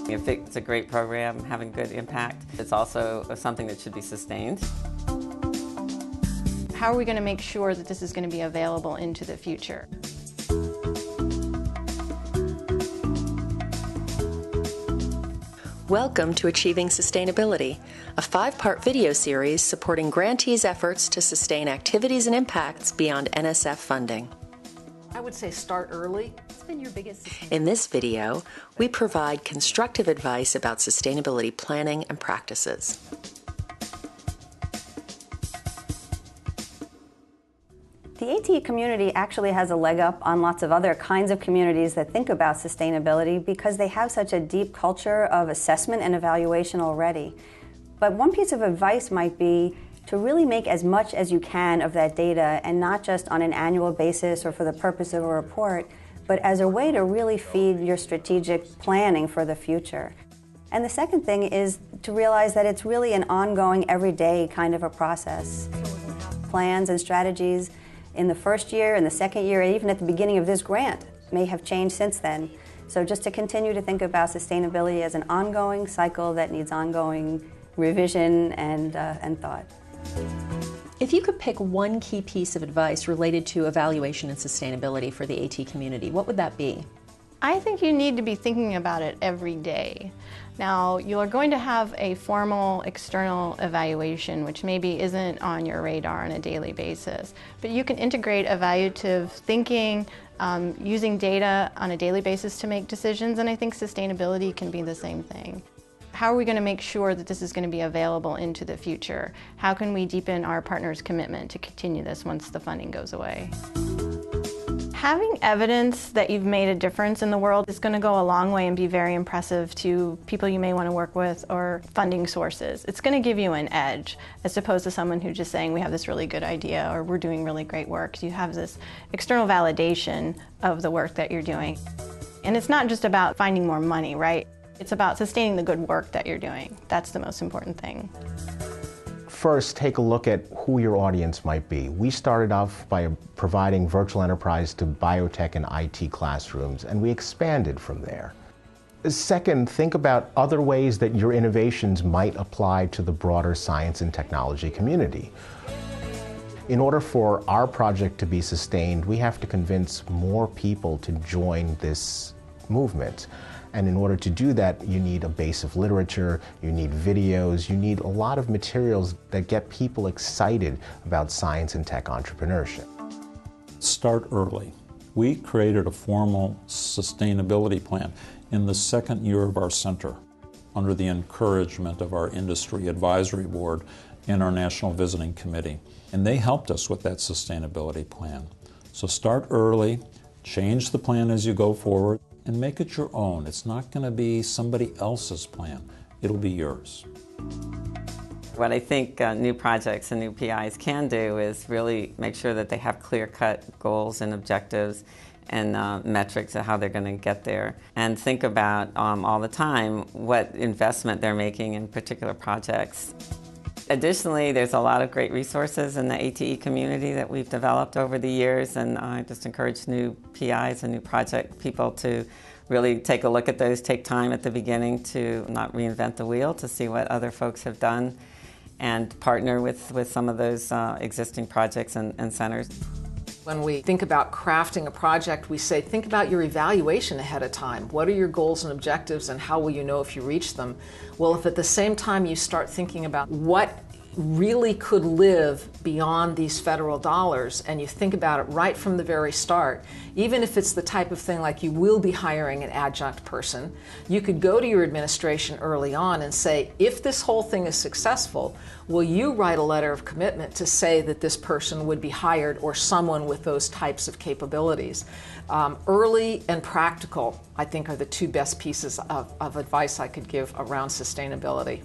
If it's a great program, having good impact, it's also something that should be sustained. How are we going to make sure that this is going to be available into the future? Welcome to Achieving Sustainability, a 5-part video series supporting grantees' efforts to sustain activities and impacts beyond NSF funding. I would say start early. What's been your biggest In this video, we provide constructive advice about sustainability planning and practices. The ATE community actually has a leg up on lots of other kinds of communities that think about sustainability because they have such a deep culture of assessment and evaluation already. But one piece of advice might be to really make as much as you can of that data, and not just on an annual basis or for the purpose of a report, but as a way to really feed your strategic planning for the future. And the second thing is to realize that it's really an ongoing, everyday kind of a process. Plans and strategies in the first year, in the second year, and even at the beginning of this grant may have changed since then. So just to continue to think about sustainability as an ongoing cycle that needs ongoing revision and thought. If you could pick one key piece of advice related to evaluation and sustainability for the AT community, what would that be? I think you need to be thinking about it every day. Now, you are going to have a formal external evaluation, which maybe isn't on your radar on a daily basis, but you can integrate evaluative thinking, using data on a daily basis to make decisions, and I think sustainability can be the same thing. How are we going to make sure that this is going to be available into the future? How can we deepen our partners' commitment to continue this once the funding goes away? Having evidence that you've made a difference in the world is going to go a long way and be very impressive to people you may want to work with or funding sources. It's going to give you an edge as opposed to someone who's just saying we have this really good idea or we're doing really great work. You have this external validation of the work that you're doing. And it's not just about finding more money, right? It's about sustaining the good work that you're doing. That's the most important thing. First, take a look at who your audience might be. We started off by providing virtual enterprise to biotech and IT classrooms, and we expanded from there. Second, think about other ways that your innovations might apply to the broader science and technology community. In order for our project to be sustained, we have to convince more people to join this movement. And in order to do that, you need a base of literature, you need videos, you need a lot of materials that get people excited about science and tech entrepreneurship. Start early. We created a formal sustainability plan in the second year of our center under the encouragement of our industry advisory board and our National Visiting Committee. And they helped us with that sustainability plan. So start early, change the plan as you go forward, and make it your own. It's not going to be somebody else's plan. It'll be yours. What I think new projects and new PIs can do is really make sure that they have clear-cut goals and objectives and metrics of how they're going to get there. And think about all the time what investment they're making in particular projects. Additionally, there's a lot of great resources in the ATE community that we've developed over the years, and I just encourage new PIs and new project people to really take a look at those, take time at the beginning to not reinvent the wheel, to see what other folks have done, and partner with some of those existing projects and centers. When we think about crafting a project, we say, think about your evaluation ahead of time. What are your goals and objectives, and how will you know if you reach them? Well, if at the same time you start thinking about what really could live beyond these federal dollars, and you think about it right from the very start, even if it's the type of thing like you will be hiring an adjunct person, you could go to your administration early on and say, if this whole thing is successful, will you write a letter of commitment to say that this person would be hired, or someone with those types of capabilities? Early and practical, I think, are the two best pieces of advice I could give around sustainability.